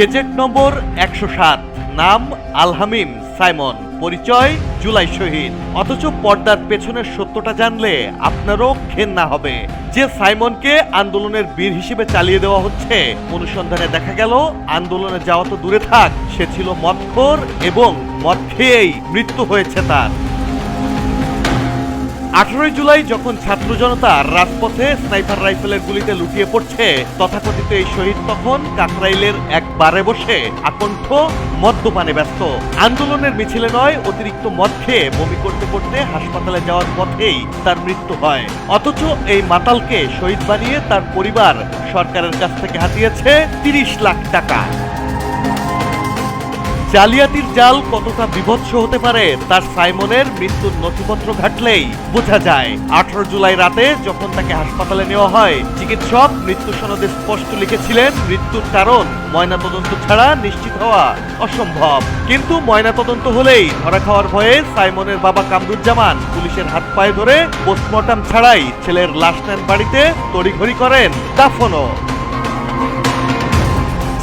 Gazette নম্বর ১০৭, নাম আল-হামিম Simon, পরিচয় জুলাই শহীদ। অথচ পর্দার পেছনের সত্যটা জানলে আপনারও ঘেন্না হবে। যে সাইমনকে আন্দোলনের বীর হিসেবে চালিয়ে দেওয়া হচ্ছে, অনুসন্ধানে দেখা গেল আন্দোলনে যাওয়া তো দূরে থাক, সে ছিল মদখোর এবং মদ খেয়েই মৃত্যু হয়েছে তার। 18 জুলাই যখন ছাত্র জনতা রাজপথে স্নাইপার রাইফেলের গুলিতে লুটিয়ে পড়ছে, তথাকথিত এই শহীদ তখন কাকরাইলের এক বারে বসে আকণ্ঠ মদ্যপানে ব্যস্ত। আন্দোলনের মিছিলে নয়, অতিরিক্ত মদ খেয়ে বমি করতে করতে হাসপাতালে যাওয়ার পথেই তার মৃত্যু হয়। অথচ এই মাতালকে শহীদ বানিয়ে তার পরিবার সরকারের কাছ থেকে হাতিয়েছে 30 লাখ টাকা। জালিয়াতির জাল কতটা বিভৎস হতে পারে তার সাইমনের মৃত্যুর নথিপত্র ঘাটলেই বোঝা যায়। 18 জুলাই রাতে যখন তাকে হাসপাতালে নেওয়া হয়, চিকিৎসক মৃত্যু সনদে স্পষ্ট লিখেছিলেন মৃত্যুর কারণ ময়নাতদন্ত ছাড়া নিশ্চিত হওয়া অসম্ভব। কিন্তু ময়নাতদন্ত হলেই ধরা খাওয়ার ভয়ে সাইমনের বাবা কামরুজ্জামান পুলিশের হাত পায়ে ধরে পোস্টমর্টম ছাড়াই ছেলের লাশ নেন বাড়িতে, তড়িঘড়ি করেন দাফনও।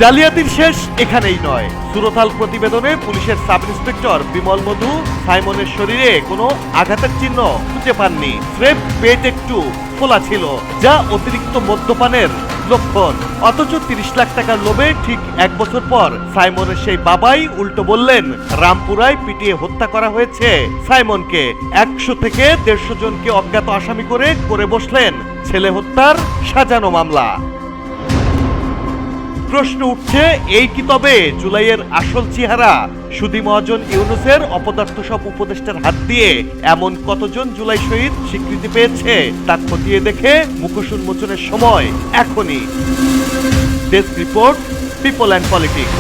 জালিয়াতির শেষ এখানেই নয়। সুরতাল প্রতিবেদনে পুলিশের সাব ইন্সপেক্টর বিমল মধু সাইমনের শরীরে কোনো আঘাতের চিহ্ন খুঁজে পাননি। স্রেফ পেট একটু ফোলা ছিল, যা অতিরিক্ত মদ্যপানের লক্ষণ। অথচ 30 লাখ টাকার লোভে ঠিক 1 বছর পর সাইমনের সেই বাবাই উল্টো বললেন রামপুরায় পিটিয়ে হত্যা করা হয়েছে সাইমনকে। 100 থেকে 150 জনকে অজ্ঞাত আসামি করে বসলেন ছেলে হত্যার সাজানো মামলা। প্রশ্ন উঠছে, এই কি তবে জুলাইয়ের আসল চেহারা? সুধী মহাজন ইউনূসের অপদার্থ সব উপদেষ্টার হাত দিয়ে এমন কতজন জুলাই শহীদ স্বীকৃতি পেয়েছে তা খতিয়ে দেখে মুখোশ উন্মোচনের সময় এখনই। Desk report, people and politics.